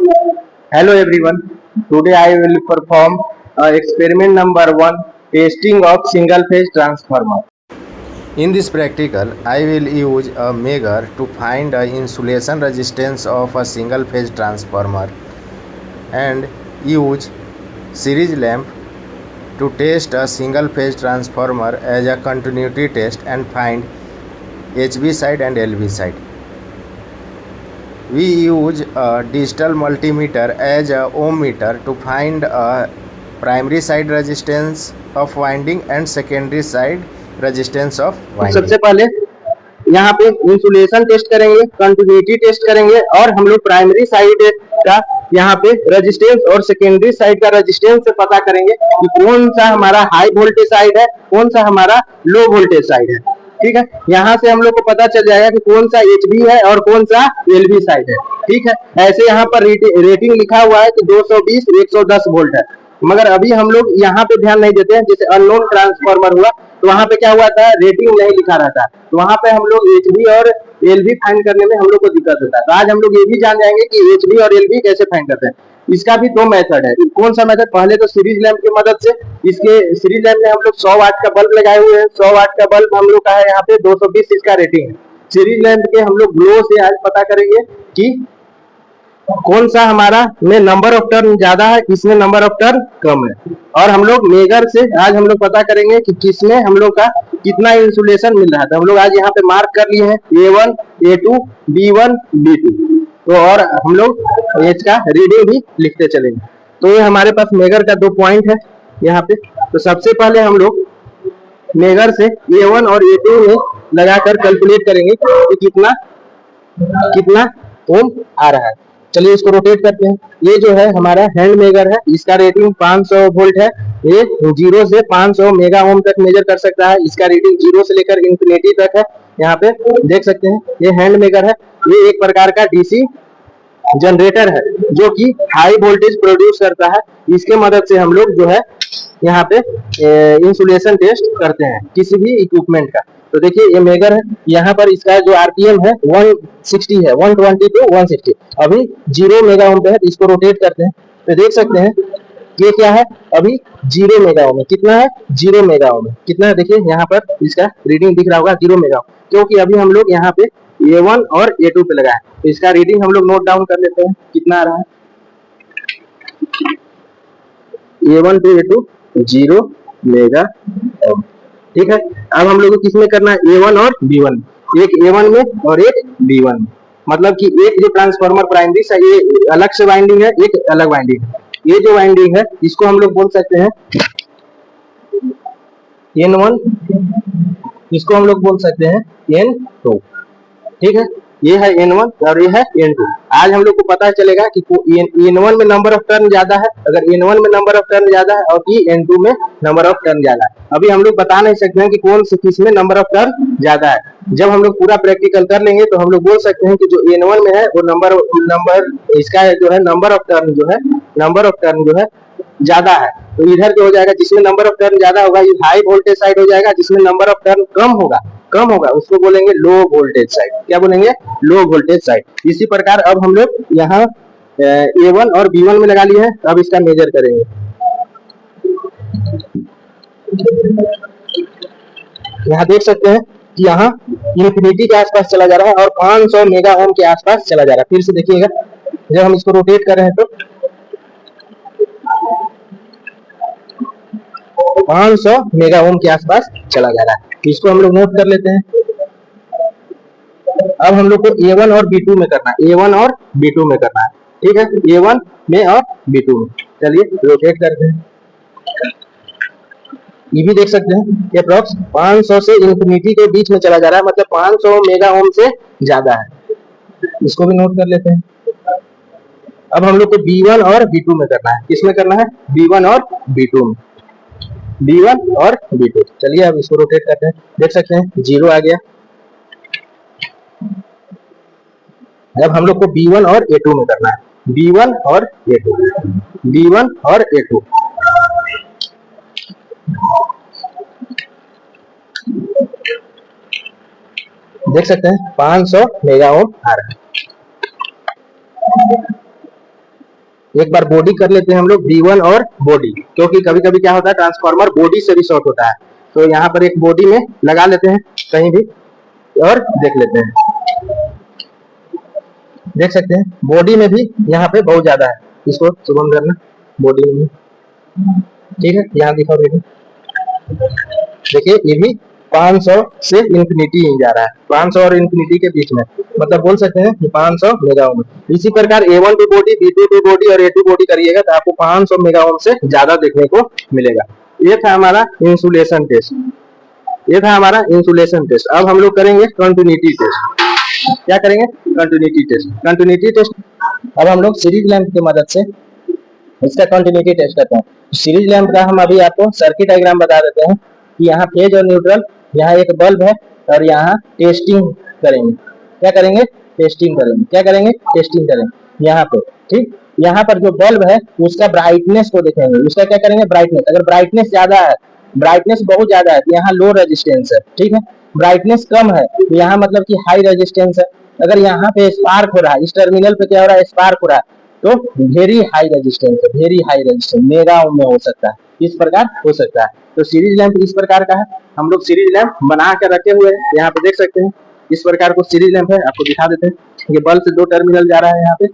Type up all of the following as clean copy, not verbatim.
Hello everyone. Today I will perform experiment number 1, testing of single phase transformer. In this practical, I will use a measure to find the insulation resistance of a single phase transformer and use series lamp to test a single phase transformer as a continuity test and find HV side and LV side. We use a digital multimeter as a ohm meter to find a primary side resistance of winding and secondary side resistance of winding. सबसे पहले यहाँ पे insulation test करेंगे, continuity test करेंगे और हम लोग primary side का यहाँ पे रेजिस्टेंस और सेकेंडरी साइड का रेजिस्टेंस से पता करेंगे कि कौन सा हमारा हाई वोल्टेज साइड है, कौन सा हमारा लो वोल्टेज साइड है। ठीक है, यहाँ से हम लोग को पता चल जाएगा कि कौन सा एचवी है और कौन सा एलवी साइड है। ठीक है, ऐसे यहाँ पर रेटिंग लिखा हुआ है कि 220 110 वोल्ट है, मगर अभी हम लोग यहाँ पे ध्यान नहीं देते हैं। जैसे अननोन ट्रांसफार्मर हुआ तो वहां पे क्या हुआ था, रेटिंग नहीं लिखा रहता, तो वहां पे हम लोग एचवी और एलवी फाइंड करने में हम लोग को दिक्कत होता है। तो आज हम लोग ये भी जान जाएंगे कि एचवी और एलवी कैसे फाइंड करते हैं। इसका भी दो मेथड है। कौन सा मेथड? पहले तो सीरीज लैंप की मदद से। इसके सीरीज लैंप में हम लोग 100 वाट का बल्ब लगाए हुए हैं। 100 वाट का बल्ब हम लोग का है यहाँ पे 220 इसका रेटिंग है। सीरीज लैंप के हम लोग ग्लो से आज पता करेंगे कि कौन सा हमारा में नंबर ऑफ टर्न ज्यादा है, किसमें नंबर ऑफ टर्न कम है। और हम लोग मेजर से आज हम लोग पता करेंगे कि किसमें हम लोग का कितना इंसुलेशन मिल रहा है। तो हम लोग आज यहाँ पे मार्क कर लिए हैं A1, A2, B1, B2। तो और हम लोग एच का रीडिंग भी लिखते चलेंगे। तो ये हमारे पास मेजर का 2 पॉइंट है यहाँ पे। तो सबसे पहले हम लोग मेजर से A1 और A2 में लगाकर कैलकुलेट करेंगे कि कितना ओम आ रहा है। चलिए इसको रोटेट करते हैं। ये जो है हमारा हैंड मेजर है, इसका रेटिंग 500 वोल्ट है। ये 0 से 500 मेगा ओम तक मेजर कर सकता है। इसका रेटिंग 0 से लेकर इंफिनिटी तक है। यहाँ पे देख सकते हैं ये हैंड मेजर है। ये एक प्रकार का डीसी जनरेटर है जो कि हाई वोल्टेज प्रोड्यूस करता है। इसके मदद से हम लोग जो है यहाँ पे इंसुलेशन टेस्ट करते हैं किसी भी इक्विपमेंट का। तो देखिए ये मेजर है, यहाँ पर इसका जो आरपीएम है 160 है, 120 to 160। अभी 0 मेगा ओम पे है। इसको रोटेट करते हैं तो देख सकते हैं ये क्या है, अभी 0 मेगा ओम है। कितना है? 0 मेगा ओम है। कितना है देखिए यहाँ पर इसका रीडिंग दिख रहा होगा 0 मेगा ओम, क्योंकि अभी हम लोग यहाँ पे A1 और A2 पे लगाए। तो इसका रीडिंग हम लोग नोट डाउन कर लेते हैं कितना आ रहा है। A1 to A2 0 mega ohm. ठीक है, अब हम लोग को किसमें करना है? A1 और B1, एक A1 में और एक B1 में। मतलब कि एक जो ट्रांसफार्मर प्राइमरी से ये अलग से वाइंडिंग है, एक अलग वाइंडिंग है। ये जो वाइंडिंग है इसको हम लोग बोल सकते हैं N1, इसको हम लोग बोल सकते हैं N2। ठीक है, ये है N1 और ये है N2। आज हम लोग को पता चलेगा कि N1 में नंबर ऑफ टर्न ज्यादा है, अगर N1 में नंबर ऑफ टर्न ज्यादा है और कि N2 में नंबर ऑफ टर्न ज्यादा है। अभी हम लोग बता नहीं सकते हैं कि कौन से किसमें नंबर ऑफ टर्न ज्यादा है। जब हम लोग पूरा प्रैक्टिकल कर लेंगे तो हम लोग बोल सकते हैं कि जो N1 में है वो नंबर इसका जो है नंबर ऑफ टर्न जो है ज्यादा है। तो इधर जो हो जाएगा जिसमें नंबर ऑफ टर्न ज्यादा होगा ये हाई वोल्टेज साइड हो जाएगा। जिसमें नंबर ऑफ टर्न कम होगा उसको बोलेंगे लो वोल्टेज साइड। क्या बोलेंगे? लो वोल्टेज साइड। इसी प्रकार अब हम लोग यहाँ A1 और B1 में लगा लिए हैं। अब इसका मेजर करेंगे। यहाँ देख सकते हैं कि यहाँ इंफिनिटी के आसपास चला जा रहा है और 500 मेगा ओम के आसपास चला जा रहा है। फिर से देखिएगा जब हम इसको रोटेट कर रहे हैं तो 500 मेगा ओम के आसपास चला जा रहा है। इसको हम लोग नोट कर लेते हैं। अब हम लोग को A1 और B2 में करना है, A1 और B2 में करना है। ठीक है, A1 में और B2 में। चलिए रोटेट करते हैं। ये भी देख सकते हैं अप्रॉक्स 500 से इंफिनिटी के बीच में चला जा रहा है, मतलब 500 मेगा ओम से ज्यादा है। इसको भी नोट कर लेते हैं। अब हम लोग को B1 और B2 में करना है। किसमें करना है? B1 और B2 में। B1 और B2। चलिए अब इसको रोटेट करते हैं। देख सकते हैं 0 आ गया। अब हम लोग को B1 और A2 में करना है। B1 और A2, B1 और A2। देख सकते हैं 500 मेगा ओम आ रहा है। एक बार बॉडी कर लेते हैं हम लोग V1 और बॉडी, क्योंकि कभी कभी क्या होता है ट्रांसफार्मर बॉडी से भी शॉर्ट होता है। तो यहाँ पर एक बॉडी में लगा लेते हैं कहीं भी और देख लेते हैं। देख सकते हैं बॉडी में भी यहाँ पे बहुत ज्यादा है, इसको सुगम करना बॉडी में, ठीक है। यहाँ दिखाओ देखिए ये भी 500 से इंफिनिटी ही जा रहा है, 500 और इंफिनिटी के बीच में, मतलब बोल सकते हैं कि 500 मेगा ओम। इसी प्रकार A1 to body, B2 to body और A2 बॉडी करिएगा तो आपको 500 मेगा ओम से ज्यादा देखने को मिलेगा। ये था हमारा इंसुलेशन टेस्ट, ये था हमारा इंसुलेशन टेस्ट। अब हम लोग करेंगे कंटिन्यूटी टेस्ट। क्या करेंगे? Continuity test. कंटिन्यूटी टेस्ट अब हम लोग सीरीज लैंप की मदद से इसका कंटिन्यूटी टेस्ट करते हैं। सीरीज लैंप का हम अभी आपको सर्किट डायग्राम बता देते हैं कि यहाँ फेज और न्यूट्रल, यहाँ एक बल्ब है और यहाँ टेस्टिंग करेंगे। क्या करेंगे? टेस्टिंग करेंगे। क्या करेंगे? टेस्टिंग करेंगे यहाँ पे, ठीक। यहाँ पर जो बल्ब है उसका ब्राइटनेस को देखेंगे, उसका क्या करेंगे? ब्राइटनेस। अगर ब्राइटनेस ज्यादा है, ब्राइटनेस बहुत ज्यादा है तो यहाँ लो रेजिस्टेंस है, ठीक है। ब्राइटनेस कम है तो यहाँ मतलब कि हाई रेजिस्टेंस है। अगर यहाँ पे स्पार्क हो रहा है, इस टर्मिनल पे क्या हो रहा है? स्पार्क हो रहा है, तो वेरी हाई रेजिस्टेंस है, very high resistance, mega ohm में हो सकता है, इस प्रकार हो सकता है। तो सीरीज लैंप इस प्रकार का है। हम लोग सीरीज लैंप बना कर रखे हुए हैं, यहाँ पे देख सकते हैं इस प्रकार को सीरीज लैंप है। आपको दिखा देते हैं, ये बल्ब से 2 टर्मिनल जा रहा है यहाँ पे,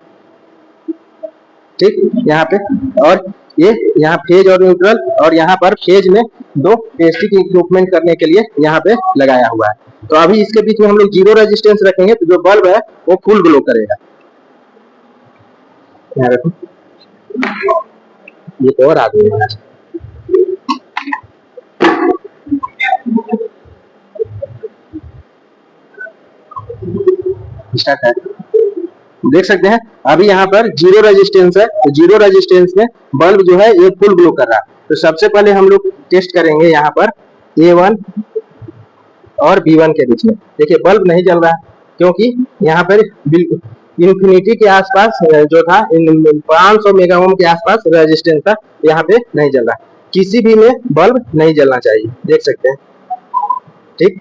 ठीक, यहाँ पे, और ये यहाँ फेज और न्यूट्रल, और यहाँ पर फेज में 2 टेस्टिंग इक्विपमेंट करने के लिए यहाँ पे लगाया हुआ है। तो अभी इसके बीच में हम लोग 0 रेजिस्टेंस रखेंगे तो जो बल्ब है वो फुल ग्लो करेगा। यहाँ रखो, ये तो और आगे है, स्टार्ट है। देख सकते हैं अभी यहाँ पर 0 रेजिस्टेंस है, तो 0 रेजिस्टेंस में बल्ब जो है ये फुल ग्लो कर रहा है। तो सबसे पहले हम लोग टेस्ट करेंगे यहाँ पर A1 और B1 के बीच में। देखिए बल्ब नहीं जल रहा है क्योंकि यहाँ पर इंफिनिटी के आसपास जो था 500 मेगा ओम के आसपास रेजिस्टेंस था, यहाँ पे नहीं जल रहा। किसी भी में बल्ब नहीं जलना चाहिए, देख सकते हैं, ठीक।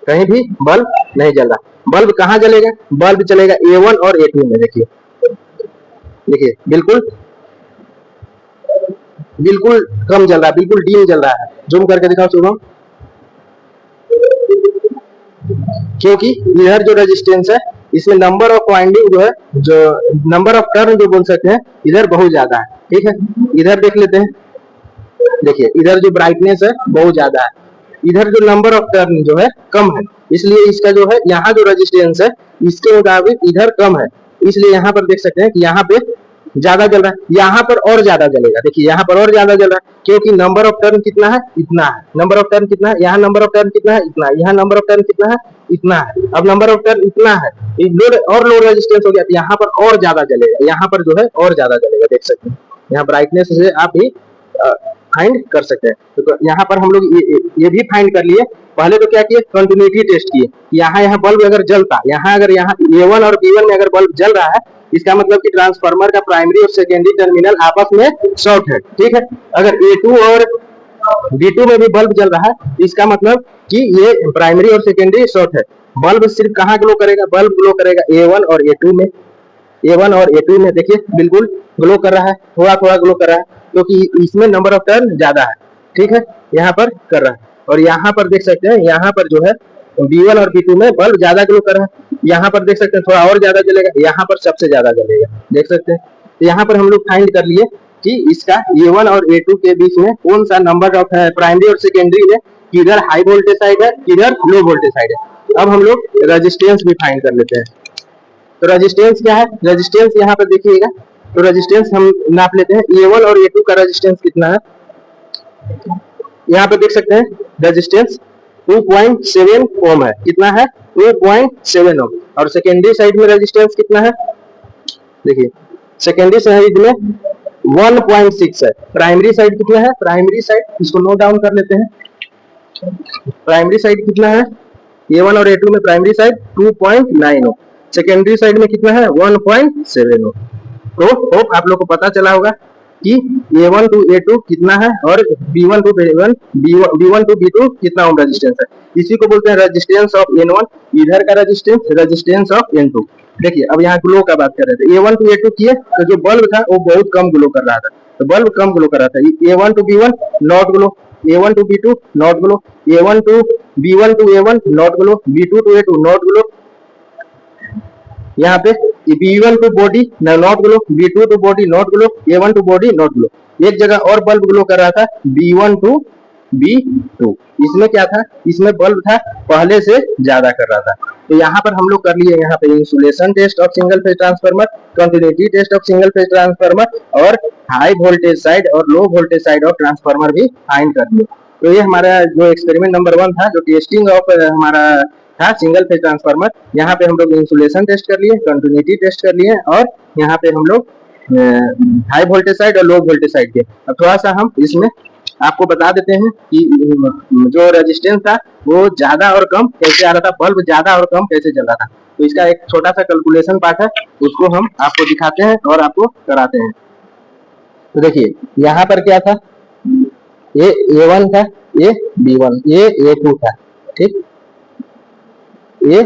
कहीं भी बल्ब नहीं जल रहा। बल्ब कहाँ जलेगा? बल्ब चलेगा A1 और A2 में। देखिए देखिए बिल्कुल बिल्कुल कम जल रहा है, बिल्कुल डीम जल रहा है। जूम करके दिखाओ शुभम, क्योंकि इधर जो रेजिस्टेंस है इसमें नंबर ऑफ वाइंडिंग जो है, जो नंबर ऑफ टर्न जो बोल सकते हैं, इधर बहुत ज्यादा है, ठीक है। इधर देख लेते हैं, देखिए इधर जो ब्राइटनेस है बहुत ज्यादा है, इधर जो नंबर ऑफ टर्न जो है कम है, इसलिए इसका जो है यहाँ जो रेजिस्टेंस है इसके मुताबिक इधर कम है, इसलिए यहाँ पर देख सकते हैं कि यहाँ पे ज्यादा जल रहा है, यहाँ पर और ज्यादा जलेगा। देखिए यहाँ पर और ज्यादा जल रहा है क्योंकि नंबर ऑफ टर्न कितना है? इतना है। नंबर ऑफ टर्न कितना है? यहाँ नंबर ऑफ टर्न कितना है? इतना है। यहाँ नंबर ऑफ टर्न कितना है? इतना है। अब नंबर ऑफ टर्न इतना है, लोड और लो रेजिस्टेंस हो गया तो यहाँ पर और ज्यादा जलेगा, यहाँ पर जो है और ज्यादा जलेगा। देख सकते हैं यहाँ ब्राइटनेस से आप भी फाइंड कर सकते हैं। तो यहाँ पर हम लोग ये भी फाइंड कर लिए। पहले तो क्या किए? कंटिन्यूटी टेस्ट किए। यहाँ बल्ब अगर जलता, अगर यहाँ A1 और B1 में अगर बल्ब जल रहा है, इसका मतलब कि ट्रांसफार्मर का प्राइमरी और सेकेंडरी टर्मिनल आपस में शॉर्ट है, ठीक है। अगर A2 और B2 में भी बल्ब जल रहा है, इसका मतलब कि ये प्राइमरी और सेकेंडरी शॉर्ट है। बल्ब सिर्फ कहाँ ग्लो करेगा? बल्ब ग्लो करेगा A1 और A2 में। A1 और A2 में देखिए बिल्कुल ग्लो कर रहा है, थोड़ा थोड़ा ग्लो कर रहा है क्योंकि इसमें नंबर ऑफ टर्न ज्यादा है, ठीक है, यहाँ पर कर रहा है। और यहाँ पर देख सकते हैं यहाँ पर जो है B1 और B2 में बल्ब ज्यादा ग्लो कर रहा है, यहाँ पर देख सकते हैं थोड़ा और ज्यादा जलेगा, यहाँ पर सबसे ज्यादा जलेगा। देख सकते हैं तो यहाँ पर हम लोग फाइंड कर लिए कि इसका A1 और A2 के बीच में कौन सा नंबर ऑफ प्राइमरी और सेकेंडरी है, किधर हाई वोल्टेज साइड है, किधर लो वोल्टेज साइड है। अब हम लोग रेजिस्टेंस भी फाइंड कर लेते हैं। तो रेजिस्टेंस क्या है? रेजिस्टेंस यहाँ पर देखिएगा, तो रेजिस्टेंस हम नाप लेते हैं। A1 और A2 का रेजिस्टेंस कितना है? यहाँ पे देख सकते हैं रेजिस्टेंस 2.7 ओम है। कितना है? 2.7 ओम। और सेकेंडरी साइड में रेजिस्टेंस कितना है? देखिए सेकेंडरी साइड में 1.6 है। प्राइमरी साइड कितना है? प्राइमरी साइड इसको नोट डाउन कर लेते हैं। प्राइमरी साइड कितना है? A1 और A2 में प्राइमरी साइड 2.9 ओम, सेकेंडरी साइड में कितना है? 1.7 ओम। तो होप आप लोग को पता चला होगा कि A1 टू A2 कितना है और B1 टू B2 कितना ओम रेजिस्टेंस है। इसी को बोलते हैं रेजिस्टेंस ऑफ N1, इधर का रेजिस्टेंस ऑफ N2। देखिए अब यहाँ ग्लो का बात कर रहे थे, A1 टू A2 किए तो जो बल्ब था वो बहुत कम ग्लो कर रहा था, तो बल्ब कम ग्लो कर रहा था। A1 to B1 not glow, A1 to B2 not glow, A1 to B1 to A1 not glow, B2 to A2 not glow. यहाँ पे B1 to body not glow, B2 to body not glow, A1 to body not glow. एक जगह और bulb glow कर रहा था, B1 to B2। इसमें क्या था, इसमें बल्ब था पहले से ज्यादा कर रहा था। तो यहाँ पर हम लोग कर लिए यहाँ पे insulation test of single phase transformer, continuity test of single phase transformer और हाई वोल्टेज साइड और low voltage side of transformer भी फाइंड कर लिए। तो ये हमारा जो एक्सपेरिमेंट नंबर 1 था, जो टेस्टिंग ऑफ हमारा था सिंगल फेज ट्रांसफार्मर। यहाँ पे हम लोग इंसुलेशन टेस्ट कर लिए, कंटिन्यूटी टेस्ट कर लिए और यहाँ पे हम लोग हाई वोल्टेज साइड और लो वोल्टेज साइड के। अब थोड़ा सा हम इसमें आपको बता देते हैं कि जो रेजिस्टेंस था वो ज्यादा और कम कैसे आ रहा था, बल्ब ज्यादा और कम कैसे जल रहा था। तो इसका एक छोटा सा कैलकुलेशन पार्ट है, उसको हम आपको दिखाते हैं और आपको कराते हैं। तो देखिए यहाँ पर क्या था, ये A1 था, ये B1, ये A2 था, ठीक, ये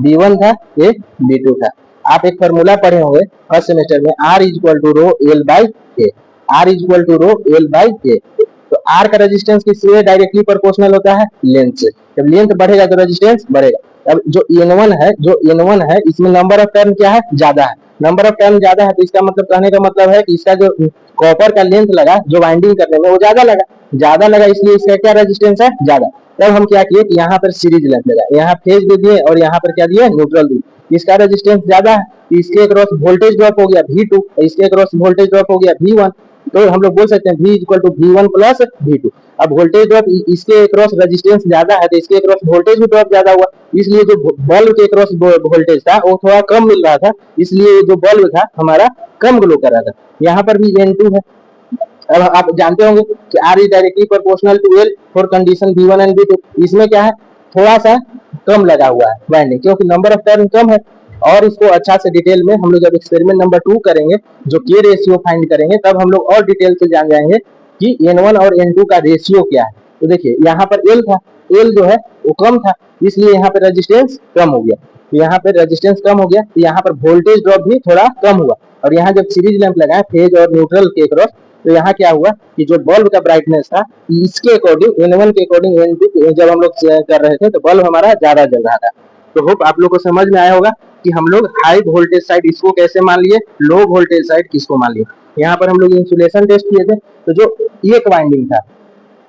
B1 था, ये B2 था। आप एक फॉर्मूला पढ़े होंगे फर्स्ट सेमेस्टर में, R equal to rho L by A, R equal to rho L by A. तो R का रेजिस्टेंस किससे डायरेक्टली प्रोपोर्शनल होता है, लेंथ से। जब लेंथ बढ़ेगा तो रेजिस्टेंस बढ़ेगा। अब जो N1 है इसमें नंबर ऑफ टर्न क्या है, ज्यादा है। नंबर ऑफ टर्न ज्यादा है तो इसका मतलब, कहने का मतलब है कि इसका जो कॉपर का लेंथ लगा जो वाइंडिंग करने में वो ज्यादा लगा, इसलिए इसका क्या रेजिस्टेंस है, ज्यादा। तब हम क्या किए कि यहाँ पर सीरीज लेंथ लगा, यहाँ फेज दे दिए और यहाँ पर क्या दिए, न्यूट्रल दिए। इसका रेजिस्टेंस ज्यादा है, इसके अक्रॉस वोल्टेज ड्रॉप हो गया V2, इसके अक्रॉस वोल्टेज ड्रॉप हो गया V1। तो हम लोग बोल सकते हैं V equal to V1 plus V2। अब वोल्टेज ड्रॉप इसके अक्रॉस रेजिस्टेंस ज्यादा है तो इसके अक्रॉस वोल्टेज भी ड्रॉप ज्यादा हुआ, इसलिए जो बल्ब के अक्रॉस वोल्टेज था वो थोड़ा कम मिल रहा था, इसलिए जो बल्ब था हमारा कम ग्लो कर रहा था। यहाँ पर भी N2 है। अब आप जानते होंगे कि R is directly proportional to L for condition V1 and V2। इसमें क्या है, थोड़ा सा कम लगा हुआ है वाइंडिंग, क्योंकि नंबर ऑफ टर्न कम है। और इसको अच्छा से डिटेल में हम लोग जब एक्सपेरिमेंट नंबर 2 करेंगे, जो के रेशियो फाइंड करेंगे, तब हम लोग और डिटेल से जान जाएंगे कि N1 और N2 का रेशियो क्या है। तो देखिए यहाँ पर L था, L जो है वो कम था, इसलिए यहाँ पर रेजिस्टेंस कम हो गया। तो यहाँ पे रेजिस्टेंस कम हो गया तो यहाँ पर वोल्टेज ड्रॉप भी थोड़ा कम हुआ। और यहाँ जब सीरीज लैंप लगाए फेज और न्यूट्रल के क्रॉस, तो यहाँ क्या हुआ कि जो बल्ब का ब्राइटनेस था इसके अकॉर्डिंग N1 के अकॉर्डिंग N2 जब हम लोग कर रहे थे तो बल्ब हमारा ज्यादा जल रहा था। तो होप आप लोग को समझ में आया होगा कि हम लोग हाई वोल्टेज साइड इसको कैसे मान लिए, लो वोल्टेज साइड किसको मान लिए। यहाँ पर हम लोग इंसुलेशन टेस्ट किए थे, तो जो एक वाइंडिंग था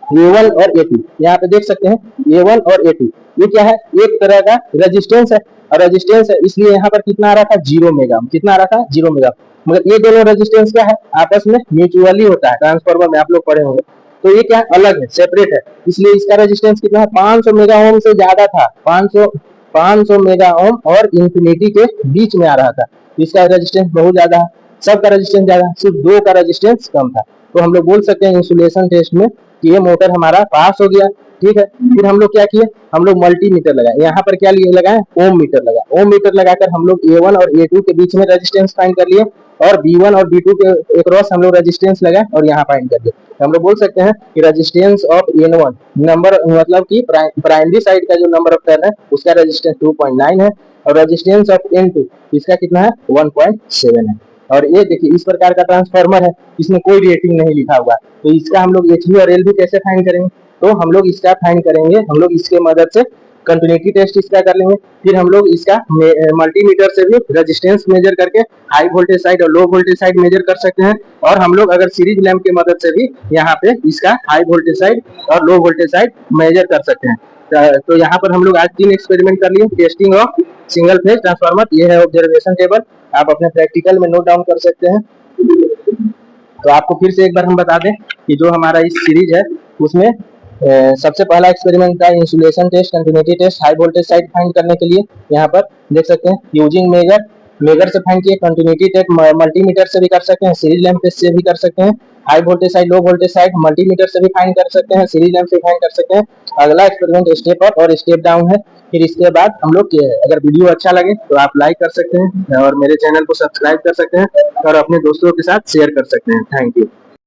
A1 और A2, यहाँ पे देख सकते हैं A1 और A2, ये क्या है, एक तरह का रेजिस्टेंस है। और रेजिस्टेंस है इसलिए यहाँ पर कितना आ रहा था, 0 मेगा। कितना आ रहा था, 0 मेगा। मगर ये दोनों रेजिस्टेंस क्या है, आपस में म्यूचुअली होता है, ट्रांसफार्मर में आप लोग पढ़े होंगे। तो ये क्या है, अलग है, सेपरेट है, इसलिए इसका रेजिस्टेंस कितना है, 500 मेगा ओम से ज्यादा था। 500 मेगा ओम और इंफिनिटी के बीच में आ रहा था। इसका रेजिस्टेंस बहुत ज्यादा है, सबका रेजिस्टेंस ज्यादा, सिर्फ 2 का रेजिस्टेंस कम था। तो हम लोग बोल सकते हैं इंसुलेशन टेस्ट में कि ये मोटर हमारा पास हो गया, ठीक है। फिर हम लोग क्या किए, हम लोग मल्टीमीटर लगाए। यहाँ पर क्या लिए लगाए, ओम मीटर लगा। ओम मीटर लगाकर हम लोग A1 और A2 के बीच में रेजिस्टेंस फाइंड कर लिए और B1 और B2 के अक्रॉस हम लोग रेजिस्टेंस लगाए और यहाँ फाइंड कर लिए। हम लोग बोल सकते हैं कि रेजिस्टेंस ऑफ N1 नंबर, मतलब कि प्राइमरी साइड का जो नंबर ऑफ टर्न है उसका रेजिस्टेंस 2.9 है और रेजिस्टेंस ऑफ N2 इसका कितना है, 1.7 है। और ये देखिए इस प्रकार का ट्रांसफार्मर है, इसमें कोई रेटिंग नहीं लिखा हुआ, तो इसका हम लोग HV और LV कैसे फाइंड करेंगे। तो हम लोग इसका फाइंड करेंगे, हम लोग इसके मदद से कंटिन्यूटी टेस्ट इसका कर लेंगे। फिर हम लोग इसका मल्टीमीटर से भी रेजिस्टेंस मेजर करके हाई वोल्टेज साइड और लो वोल्टेज साइड मेजर कर सकते हैं। और हम लोग अगर सीरीज लैंप की मदद से भी यहाँ पे इसका हाई वोल्टेज साइड और लो वोल्टेज साइड मेजर कर सकते हैं। तो यहाँ पर हम लोग आज 3 एक्सपेरिमेंट कर लिए, testing of single phase transformer. ये है ऑब्जर्वेशन टेबल, आप अपने प्रैक्टिकल में नोट डाउन कर सकते हैं। तो आपको फिर से एक बार हम बता दें कि जो हमारा इस सीरीज है उसमें सबसे पहला एक्सपेरिमेंट था insulation test, continuity test, high voltage side find करने के लिए। यहाँ पर देख सकते हैं यूजिंग मेजर से फाइंड किए, कंटिन्यूटी टेस्ट मल्टीमीटर से भी कर सकते हैं, सीरीज लैंप टेस्ट से भी कर सकते हैं, हाई वोल्टेज साइड लो वोल्टेज साइड मल्टीमीटर से भी फाइंड कर सकते हैं, सीरीज लैंप से फाइंड कर सकते हैं। अगला एक्सपेरिमेंट स्टेप अप और स्टेप डाउन है। फिर इसके बाद हम लोग अगर वीडियो अच्छा लगे तो आप लाइक कर सकते हैं और मेरे चैनल को सब्सक्राइब कर सकते हैं और अपने दोस्तों के साथ शेयर कर सकते हैं। Thank you.